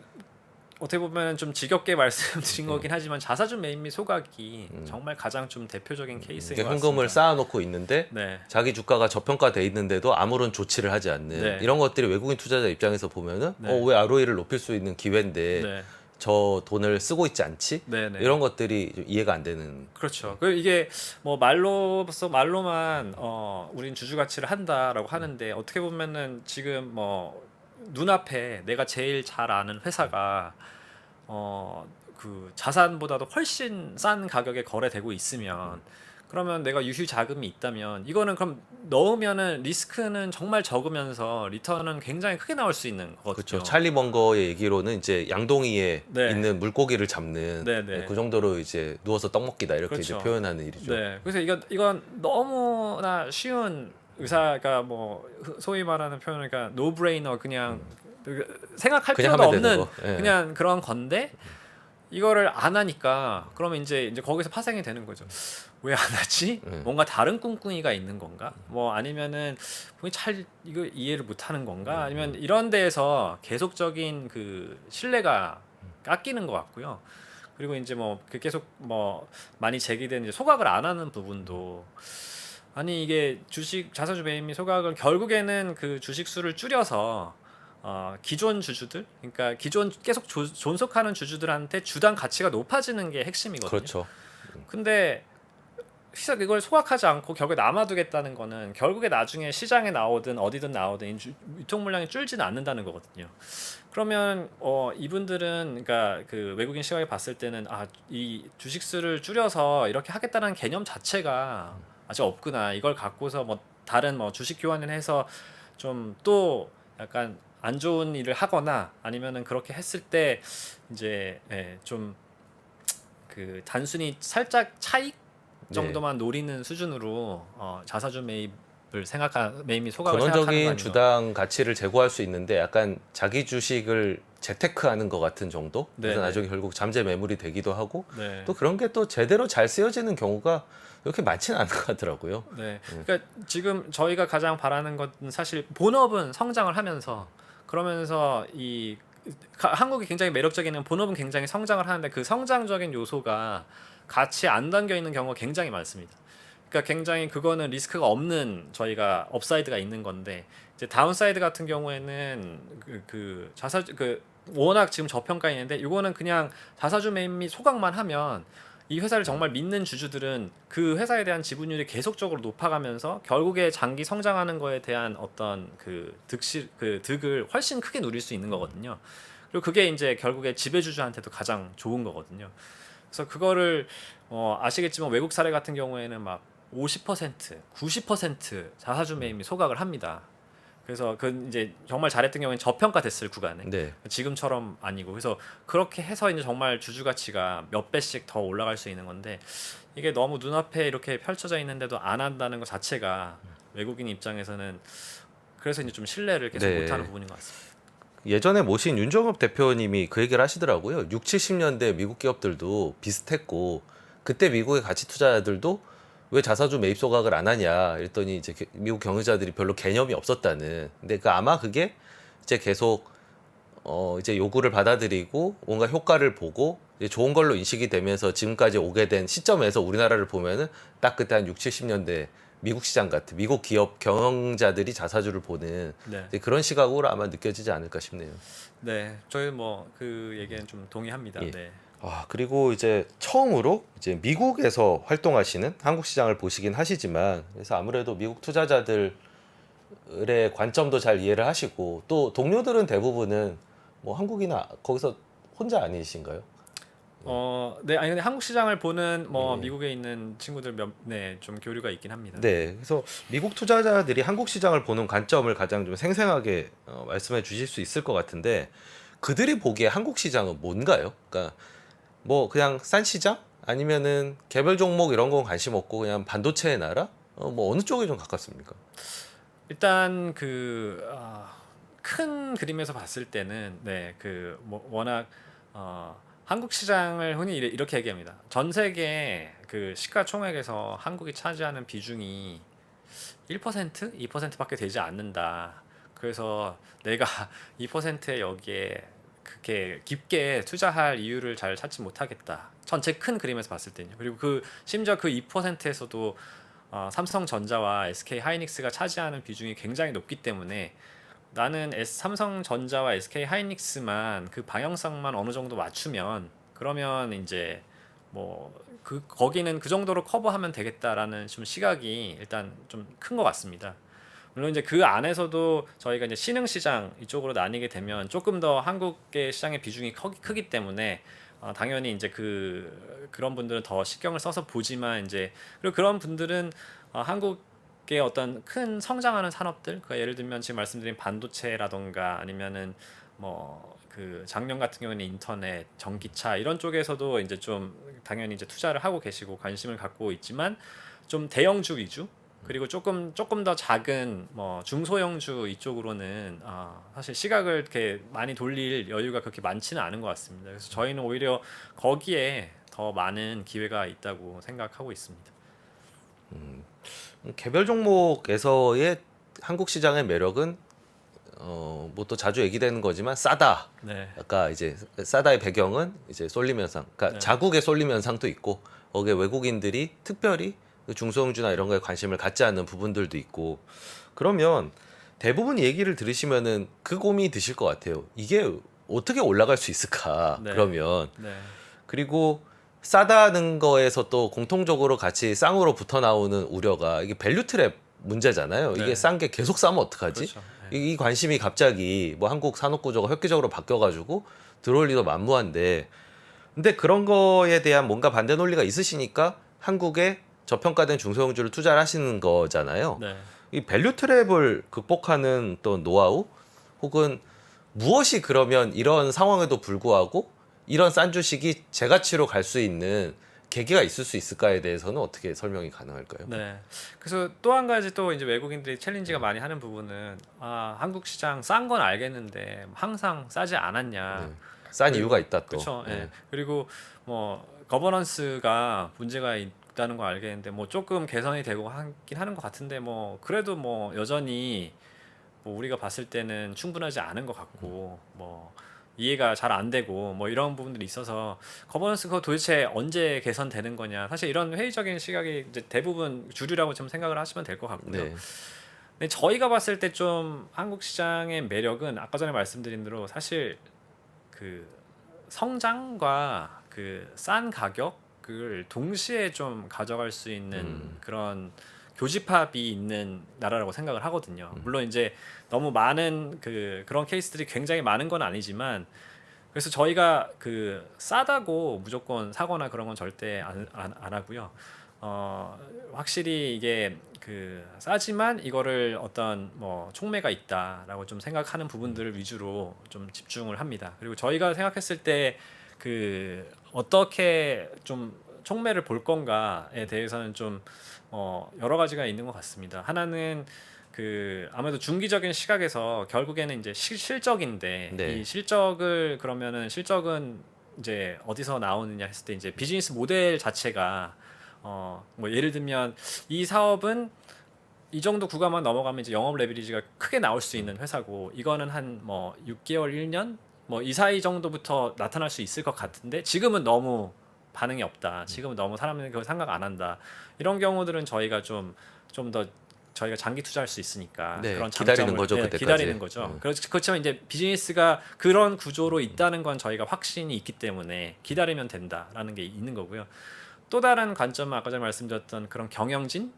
어떻게 보면 좀 지겹게 말씀드린 거긴 하지만 자사주 매입 및 소각이 정말 가장 좀 대표적인 케이스인 것 이게 같습니다. 현금을 쌓아놓고 있는데 네. 자기 주가가 저평가돼 있는데도 아무런 조치를 하지 않는 네. 이런 것들이 외국인 투자자 입장에서 보면은 네. 왜 ROE를 높일 수 있는 기회인데 네. 저 돈을 쓰고 있지 않지? 네, 네. 이런 것들이 좀 이해가 안 되는. 그렇죠. 그 이게 뭐 말로만 우린 주주 가치를 한다라고 하는데 어떻게 보면은 지금 뭐 눈앞에 내가 제일 잘 아는 회사가 그 자산보다도 훨씬 싼 가격에 거래되고 있으면 그러면 내가 유휴 자금이 있다면 이거는 그럼 넣으면은 리스크는 정말 적으면서 리턴은 굉장히 크게 나올 수 있는 거거든요. 그렇죠. 찰리 먼거의 얘기로는 이제 양동이에 네. 있는 물고기를 잡는 네, 네. 그 정도로 이제 누워서 떡 먹기다 이렇게 그렇죠. 이제 표현하는 일이죠. 네. 그래서 이건 너무나 쉬운 의사가 뭐 소위 말하는 표현이니까 노브레이너 그냥 생각할 그냥 필요도 하면 되는 없는 거. 예. 그냥 그런 건데 이거를 안 하니까 그러면 이제 거기서 파생이 되는 거죠. 왜 안 하지? 뭔가 다른 꿍꿍이가 있는 건가? 뭐 아니면은 본인이 잘 이거 이해를 못 하는 건가? 아니면 이런 데에서 계속적인 그 신뢰가 깎이는 것 같고요. 그리고 이제 뭐 그 계속 뭐 많이 제기된 이제 소각을 안 하는 부분도 아니 이게 주식 자사주 매입 및 소각은 결국에는 그 주식 수를 줄여서 기존 주주들 그러니까 기존 계속 존속하는 주주들한테 주당 가치가 높아지는 게 핵심이거든요. 그렇죠. 근데 이걸 소각하지 않고 결국에 남아두겠다는 거는 결국에 나중에 시장에 나오든 어디든 나오든 유통 물량이 줄지는 않는다는 거거든요. 그러면 이분들은 그러니까 그 외국인 시각에 봤을 때는 이 주식수를 줄여서 이렇게 하겠다는 개념 자체가 아직 없구나. 이걸 갖고서 뭐 다른 뭐 주식 교환을 해서 좀 또 약간 안 좋은 일을 하거나 아니면은 그렇게 했을 때 이제 좀 그 단순히 살짝 차익 정도만 노리는 수준으로 자사주 매입을 매입이 소각을 생각하는 거 근원적인 아닌가. 주당 가치를 제고할 수 있는데 약간 자기 주식을 재테크하는 것 같은 정도. 그래서 네네. 나중에 결국 잠재 매물이 되기도 하고 네. 또 그런 게 또 제대로 잘 쓰여지는 경우가 이렇게 많지는 않은 것 같더라고요. 네. 그러니까 지금 저희가 가장 바라는 건 사실 본업은 성장을 하면서 그러면서 한국이 굉장히 매력적인 본업은 굉장히 성장을 하는데 그 성장적인 요소가 같이 안 담겨 있는 경우가 굉장히 많습니다. 그러니까 굉장히 그거는 리스크가 없는 저희가 업사이드가 있는 건데 이제 다운사이드 같은 경우에는 워낙 지금 저평가에 있는데 이거는 그냥 자사주 매입 및 소각만 하면 이 회사를 정말 믿는 주주들은 그 회사에 대한 지분율이 계속적으로 높아가면서 결국에 장기 성장하는 거에 대한 어떤 득을 훨씬 크게 누릴 수 있는 거거든요. 그리고 그게 이제 결국에 지배주주한테도 가장 좋은 거거든요. 그래서 그거를 아시겠지만 외국 사례 같은 경우에는 막 50%, 90% 자사주 매입이 소각을 합니다. 그래서 그 이제 정말 잘했던 경우에는 저평가됐을 구간에 네. 지금처럼 아니고 그래서 그렇게 해서 이제 정말 주주 가치가 몇 배씩 더 올라갈 수 있는 건데 이게 너무 눈앞에 이렇게 펼쳐져 있는데도 안 한다는 것 자체가 외국인 입장에서는 그래서 이제 좀 신뢰를 계속 네. 못하는 부분인 것 같습니다. 예전에 모신 윤정엽 대표님이 그 얘기를 하시더라고요. 6, 70년대 미국 기업들도 비슷했고 그때 미국의 가치 투자자들도 왜 자사주 매입 소각을 안 하냐 이랬더니 이제 미국 경영자들이 별로 개념이 없었다는. 근데 아마 그게 이제 계속 이제 요구를 받아들이고 뭔가 효과를 보고 이제 좋은 걸로 인식이 되면서 지금까지 오게 된 시점에서 우리나라를 보면은 딱 그때 한 6, 70년대 미국 시장 같은 미국 기업 경영자들이 자사주를 보는 네. 이제 그런 시각으로 아마 느껴지지 않을까 싶네요. 네, 저희 뭐 그 얘기는 좀 동의합니다. 예. 네. 그리고 이제 처음으로 이제 미국에서 활동하시는 한국 시장을 보시긴 하시지만 그래서 아무래도 미국 투자자들의 관점도 잘 이해를 하시고 또 동료들은 대부분은 뭐 한국이나 거기서 혼자 아니신가요? 네, 아니 근데 한국 시장을 보는 뭐 네. 미국에 있는 친구들 좀 교류가 있긴 합니다. 네, 그래서 미국 투자자들이 한국 시장을 보는 관점을 가장 좀 생생하게 말씀해 주실 수 있을 것 같은데 그들이 보기에 한국 시장은 뭔가요? 그러니까 뭐 그냥 싼 시장? 아니면은 개별 종목 이런 건 관심 없고 그냥 반도체의 나라? 뭐 어느 쪽이 좀 가깝습니까? 일단 큰 그림에서 봤을 때는 뭐 워낙 한국 시장을 흔히 이렇게 얘기합니다. 전 세계 그 시가총액에서 한국이 차지하는 비중이 1%, 2%밖에 되지 않는다. 그래서 내가 2%에 여기에 그렇게 깊게 투자할 이유를 잘 찾지 못하겠다. 전체 큰 그림에서 봤을 때요. 그리고 심지어 그 2%에서도 삼성전자와 SK 하이닉스가 차지하는 비중이 굉장히 높기 때문에 나는 삼성전자와 SK 하이닉스만 그 방향성만 어느 정도 맞추면 그러면 이제 뭐 거기는 그 정도로 커버하면 되겠다라는 좀 시각이 일단 좀 큰 것 같습니다. 물론 이제 그 안에서도 저희가 이제 신흥 시장 이쪽으로 나뉘게 되면 조금 더 한국의 시장의 비중이 크기 때문에 당연히 이제 그런 분들은 더 신경을 써서 보지만 이제 그리고 그런 분들은 한국의 어떤 큰 성장하는 산업들, 그러니까 예를 들면 지금 말씀드린 반도체라던가 아니면은 뭐 그 작년 같은 경우는 인터넷, 전기차 이런 쪽에서도 이제 좀 당연히 이제 투자를 하고 계시고 관심을 갖고 있지만 좀 대형주 위주 그리고 조금 더 작은 뭐 중소형주 이쪽으로는 사실 시각을 이렇게 많이 돌릴 여유가 그렇게 많지는 않은 것 같습니다. 그래서 저희는 오히려 거기에 더 많은 기회가 있다고 생각하고 있습니다. 개별 종목에서의 한국 시장의 매력은 뭐 또 자주 얘기되는 거지만 싸다. 네. 아까 이제 싸다의 배경은 이제 쏠림 현상, 그러니까 네. 자국의 쏠림 현상도 있고 거기에 외국인들이 특별히 중소형주나 이런 거에 관심을 갖지 않는 부분들도 있고 그러면 대부분 얘기를 들으시면은 그 고민이 드실 것 같아요. 이게 어떻게 올라갈 수 있을까? 네. 그러면 네. 그리고 싸다는 거에서 또 공통적으로 같이 쌍으로 붙어 나오는 우려가 이게 밸류 트랩 문제잖아요. 네. 이게 싼 게 계속 싸면 어떡하지? 그렇죠. 네. 이 관심이 갑자기 뭐 한국 산업 구조가 획기적으로 바뀌어가지고 들어올 리도 만무한데, 근데 그런 거에 대한 뭔가 반대 논리가 있으시니까 한국에 저평가된 중소형주를 투자를 하시는 거잖아요. 네. 이 밸류 트랩을 극복하는 또 노하우 혹은 무엇이 그러면 이런 상황에도 불구하고 이런 싼 주식이 제 가치로 갈 수 있는 계기가 있을 수 있을까에 대해서는 어떻게 설명이 가능할까요? 네. 그래서 또 한 가지 또 이제 외국인들이 챌린지가 많이 하는 부분은 한국 시장 싼 건 알겠는데 항상 싸지 않았냐. 네. 싼 이유가 있다 또. 그렇죠. 네. 그리고 뭐 거버넌스가 문제가 있다는 거 알겠는데 뭐 조금 개선이 되고 하긴 하는 것 같은데 뭐 그래도 뭐 여전히 뭐 우리가 봤을 때는 충분하지 않은 것 같고 뭐 이해가 잘 안 되고 뭐 이런 부분들이 있어서 거버넌스가 도대체 언제 개선되는 거냐. 사실 이런 회의적인 시각이 이제 대부분 주류라고 좀 생각을 하시면 될 것 같고요. 네. 근데 저희가 봤을 때 좀 한국 시장의 매력은 아까 전에 말씀드린 대로 사실 그 성장과 그 싼 가격을 동시에 좀 가져갈 수 있는 그런 교집합이 있는 나라라고 생각을 하거든요. 물론 이제 너무 많은 그런 케이스들이 굉장히 많은 건 아니지만 그래서 저희가 그 싸다고 무조건 사거나 그런 건 절대 안 하고요. 확실히 이게 그 싸지만 이거를 어떤 뭐 촉매가 있다라고 좀 생각하는 부분들을 위주로 좀 집중을 합니다. 그리고 저희가 생각했을 때 그 어떻게 좀 촉매를 볼 건가에 대해서는 좀 여러 가지가 있는 것 같습니다. 하나는 그 아무래도 중기적인 시각에서 결국에는 이제 실적인데 네. 이 실적을 그러면은 실적은 이제 어디서 나오느냐 했을 때 이제 비즈니스 모델 자체가 뭐 예를 들면 이 사업은 이 정도 구간만 넘어가면 이제 영업 레버리지가 크게 나올 수 있는 회사고 이거는 한 뭐 6개월 1년 뭐 이 사이 정도부터 나타날 수 있을 것 같은데 지금은 너무 반응이 없다. 지금은 너무 사람들이 그걸 생각 안 한다. 이런 경우들은 저희가 좀 더 저희가 장기 투자할 수 있으니까 네, 그런 기다리는 장점을 거죠, 그때까지. 기다리는 거죠. 그렇지만 이제 비즈니스가 그런 구조로 있다는 건 저희가 확신이 있기 때문에 기다리면 된다라는 게 있는 거고요. 또 다른 관점은 아까 전에 말씀드렸던 그런 경영진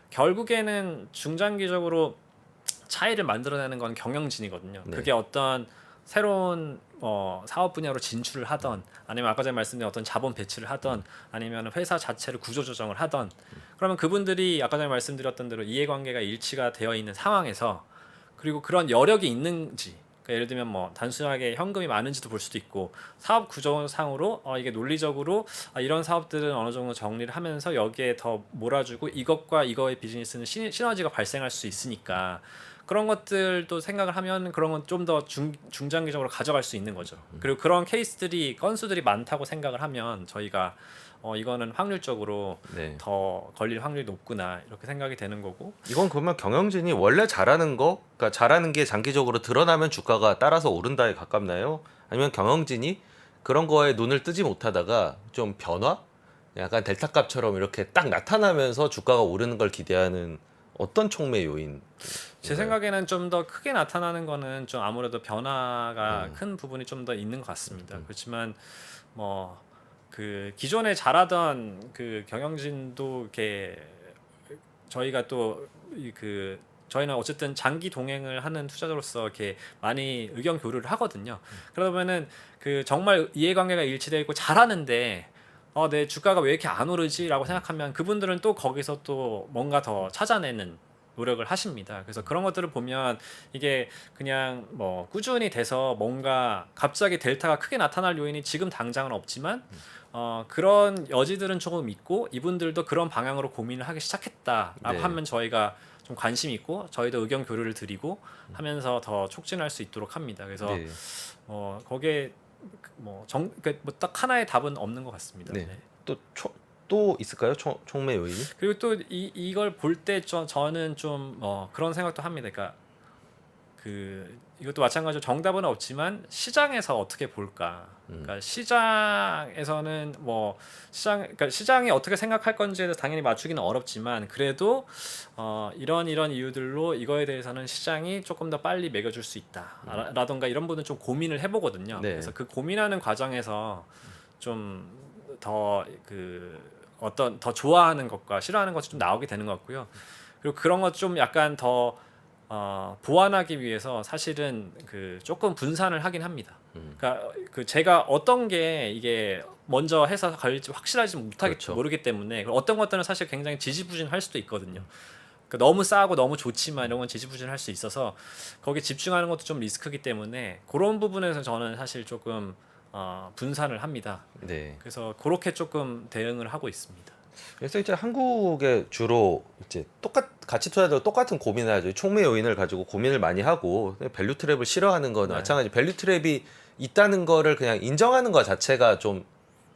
결국에는 중장기적으로 차이를 만들어내는 건 경영진이거든요. 네. 그게 어떤 새로운 사업 분야로 진출을 하던 아니면 아까 전에 말씀드린 어떤 자본 배치를 하던 아니면 회사 자체를 구조 조정을 하던 그러면 그분들이 아까 전에 말씀드렸던 대로 이해관계가 일치가 되어 있는 상황에서 그리고 그런 여력이 있는지 그러니까 예를 들면 뭐 단순하게 현금이 많은지도 볼 수도 있고 사업 구조상으로 이게 논리적으로 이런 사업들은 어느 정도 정리를 하면서 여기에 더 몰아주고 이것과 이거의 비즈니스는 시너지가 발생할 수 있으니까 그런 것들도 생각을 하면 그런 건 좀 더 중장기적으로 가져갈 수 있는 거죠. 그리고 그런 케이스들이 건수들이 많다고 생각을 하면 저희가 이거는 확률적으로 네. 더 걸릴 확률이 높구나 이렇게 생각이 되는 거고 이건 그러면 경영진이 원래 잘하는 거, 그러니까 잘하는 게 장기적으로 드러나면 주가가 따라서 오른다에 가깝나요? 아니면 경영진이 그런 거에 눈을 뜨지 못하다가 좀 변화? 약간 델타값처럼 이렇게 딱 나타나면서 주가가 오르는 걸 기대하는 어떤 촉매 요인? 제 생각에는 좀 더 크게 나타나는 거는 좀 아무래도 변화가 큰 부분이 좀 더 있는 것 같습니다. 그렇지만 뭐 그 기존에 잘하던 그 경영진도 이렇게 저희가 또 그 저희는 어쨌든 장기 동행을 하는 투자자로서 이렇게 많이 의견 교류를 하거든요. 그러다 보면은 그 정말 이해관계가 일치되어 있고 잘하는데 내 주가가 왜 이렇게 안 오르지라고 생각하면 그분들은 또 거기서 또 뭔가 더 찾아내는 노력을 하십니다. 그래서 그런 것들을 보면 이게 그냥 뭐 꾸준히 돼서 뭔가 갑자기 델타가 크게 나타날 요인이 지금 당장은 없지만 그런 여지들은 조금 있고 이분들도 그런 방향으로 고민을 하기 시작했다라고 네. 하면 저희가 좀 관심 있고 저희도 의견 교류를 드리고 하면서 더 촉진할 수 있도록 합니다. 그래서 네. 거기에 뭐딱 하나의 답은 없는 것 같습니다. 네. 네. 또 있을까요? 촉매 요인이? 그리고 또 이걸 볼 때 저는 좀 그런 생각도 합니다. 그러니까 이것도 마찬가지로 정답은 없지만 시장에서 어떻게 볼까? 그러니까 시장에서는 그러니까 시장이 어떻게 생각할 건지에 대해서 당연히 맞추기는 어렵지만 그래도 이런 이유들로 이거에 대해서는 시장이 조금 더 빨리 매겨줄 수 있다라던가 이런 부분 좀 고민을 해보거든요. 네. 그래서 그 고민하는 과정에서 좀 더 어떤 더 좋아하는 것과 싫어하는 것이 좀 나오게 되는 것 같고요. 그리고 그런 것 좀 약간 더 보완하기 위해서 사실은 조금 분산을 하긴 합니다. 그러니까 제가 어떤 게 이게 먼저 해서 갈릴지 확실하지 그렇죠. 모르기 때문에 어떤 것들은 사실 굉장히 지지부진할 수도 있거든요. 그러니까 너무 싸고 너무 좋지만 이런 건 지지부진할 수 있어서 거기에 집중하는 것도 좀 리스크이기 때문에 그런 부분에서 저는 사실 조금 분산을 합니다. 네. 그래서 그렇게 조금 대응을 하고 있습니다. 그래서 이제 한국에 주로 이제 가치 투자자도 똑같은 고민을 하죠. 총매 요인을 가지고 고민을 많이 하고 밸류 트랩을 싫어하는 건 네. 마찬가지. 밸류 트랩이 있다는 거를 그냥 인정하는 것 자체가 좀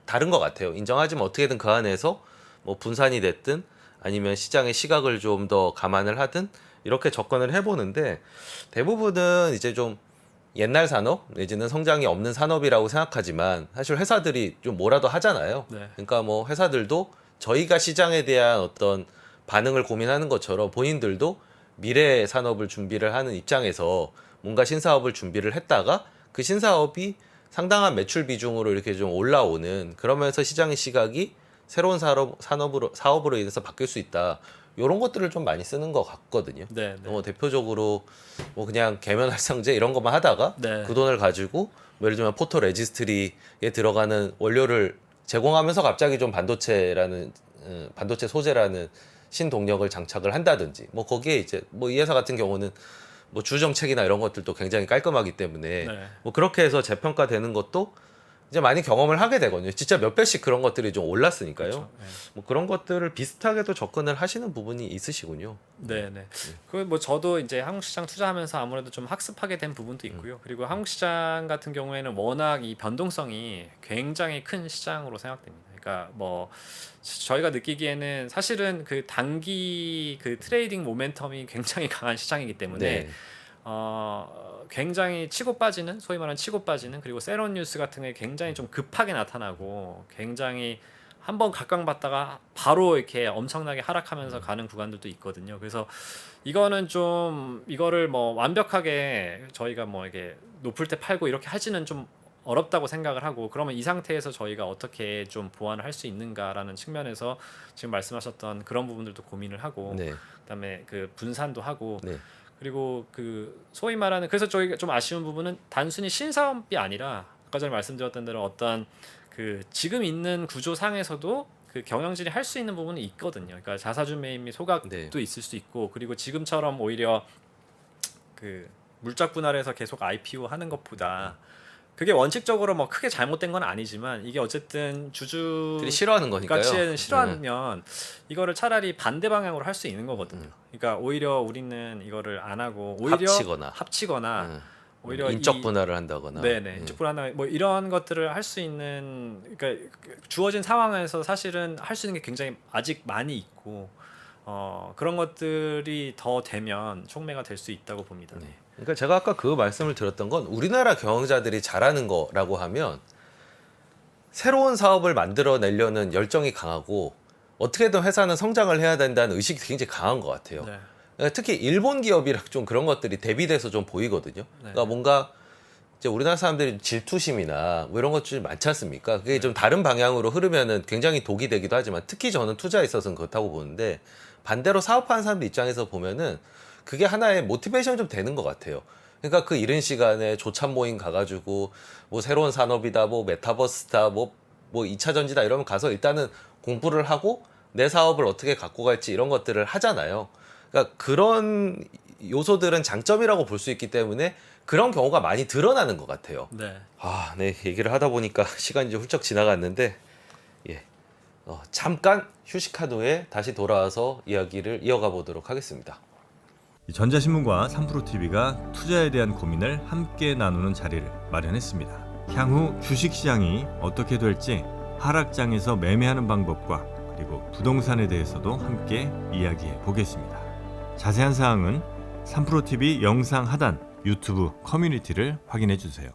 다른 것 같아요. 인정하지만 어떻게든 그 안에서 뭐 분산이 됐든 아니면 시장의 시각을 좀 더 감안을 하든 이렇게 접근을 해보는데 대부분은 이제 좀 옛날 산업 내지는 성장이 없는 산업이라고 생각하지만 사실 회사들이 좀 뭐라도 하잖아요. 네. 그러니까 뭐 회사들도 저희가 시장에 대한 어떤 반응을 고민하는 것처럼 본인들도 미래 산업을 준비를 하는 입장에서 뭔가 신사업을 준비를 했다가 그 신사업이 상당한 매출 비중으로 이렇게 좀 올라오는 그러면서 시장의 시각이 새로운 사업으로 인해서 바뀔 수 있다. 이런 것들을 좀 많이 쓰는 것 같거든요. 네, 네. 대표적으로 뭐 그냥 계면 활성제 이런 것만 하다가 네. 그 돈을 가지고 뭐 예를 들면 포토 레지스트리에 들어가는 원료를 제공하면서 갑자기 좀 반도체 소재라는 신동력을 장착을 한다든지 뭐 거기에 이제 뭐 이 회사 같은 경우는 뭐 주정책이나 이런 것들도 굉장히 깔끔하기 때문에 네. 뭐 그렇게 해서 재평가되는 것도 이제 많이 경험을 하게 되거든요. 진짜 몇 배씩 그런 것들이 좀 올랐으니까요. 그렇죠. 네. 뭐 그런 것들을 비슷하게도 접근을 하시는 부분이 있으시군요. 네, 네. 뭐 저도 이제 한국 시장 투자하면서 아무래도 좀 학습하게 된 부분도 있고요. 그리고 한국 시장 같은 경우에는 워낙 이 변동성이 굉장히 큰 시장으로 생각됩니다. 그러니까 뭐 저희가 느끼기에는 사실은 단기 트레이딩 모멘텀이 굉장히 강한 시장이기 때문에 네. 굉장히 치고 빠지는 소위 말하는 치고 빠지는 그리고 세런 뉴스 같은 게 굉장히 좀 급하게 나타나고 굉장히 한번 각광받다가 바로 이렇게 엄청나게 하락하면서 가는 구간들도 있거든요. 그래서 이거는 좀 이거를 뭐 완벽하게 저희가 뭐 이게 높을 때 팔고 이렇게 하지는 좀 어렵다고 생각을 하고 그러면 이 상태에서 저희가 어떻게 좀 보완을 할 수 있는가라는 측면에서 지금 말씀하셨던 그런 부분들도 고민을 하고 네. 그다음에 분산도 하고 네. 그리고 소위 말하는 그래서 저희가 좀 아쉬운 부분은 단순히 신사업이 아니라 아까 전에 말씀드렸던 대로 어떤 지금 있는 구조상에서도 경영진이 할 수 있는 부분이 있거든요. 그러니까 자사주 매입 및 소각도 네. 있을 수 있고 그리고 지금처럼 오히려 물적 분할해서 계속 IPO 하는 것보다 그게 원칙적으로 뭐 크게 잘못된 건 아니지만 이게 어쨌든 주주들이 싫어하는 거니까요. 가치에는 싫어하면 이거를 차라리 반대 방향으로 할 수 있는 거거든요. 그러니까 오히려 우리는 이거를 안 하고 오히려 합치거나 오히려 인적 분할을 한다거나. 네네 인적 분할 뭐 이런 것들을 할 수 있는 그러니까 주어진 상황에서 사실은 할 수 있는 게 굉장히 아직 많이 있고 그런 것들이 더 되면 촉매가 될 수 있다고 봅니다. 네. 그러니까 제가 아까 그 말씀을 드렸던 건 우리나라 경영자들이 잘하는 거라고 하면 새로운 사업을 만들어내려는 열정이 강하고 어떻게든 회사는 성장을 해야 된다는 의식이 굉장히 강한 것 같아요. 네. 그러니까 특히 일본 기업이랑 좀 그런 것들이 대비돼서 좀 보이거든요. 그러니까 뭔가 이제 우리나라 사람들이 질투심이나 뭐 이런 것들이 많지 않습니까? 그게 좀 다른 방향으로 흐르면은 굉장히 독이 되기도 하지만 특히 저는 투자에 있어서는 그렇다고 보는데 반대로 사업하는 사람들 입장에서 보면은 그게 하나의 모티베이션이 좀 되는 것 같아요. 그러니까 그 이른 시간에 조찬 모임 가가지고 뭐 새로운 산업이다, 뭐 메타버스다, 뭐 2차 전지다 이러면 가서 일단은 공부를 하고 내 사업을 어떻게 갖고 갈지 이런 것들을 하잖아요. 그러니까 그런 요소들은 장점이라고 볼 수 있기 때문에 그런 경우가 많이 드러나는 것 같아요. 네. 네, 얘기를 하다 보니까 시간이 좀 훌쩍 지나갔는데, 잠깐 휴식한 후에 다시 돌아와서 이야기를 이어가 보도록 하겠습니다. 전자신문과 3프로TV가 투자에 대한 고민을 함께 나누는 자리를 마련했습니다. 향후 주식시장이 어떻게 될지 하락장에서 매매하는 방법과 그리고 부동산에 대해서도 함께 이야기해 보겠습니다. 자세한 사항은 3프로TV 영상 하단 유튜브 커뮤니티를 확인해 주세요.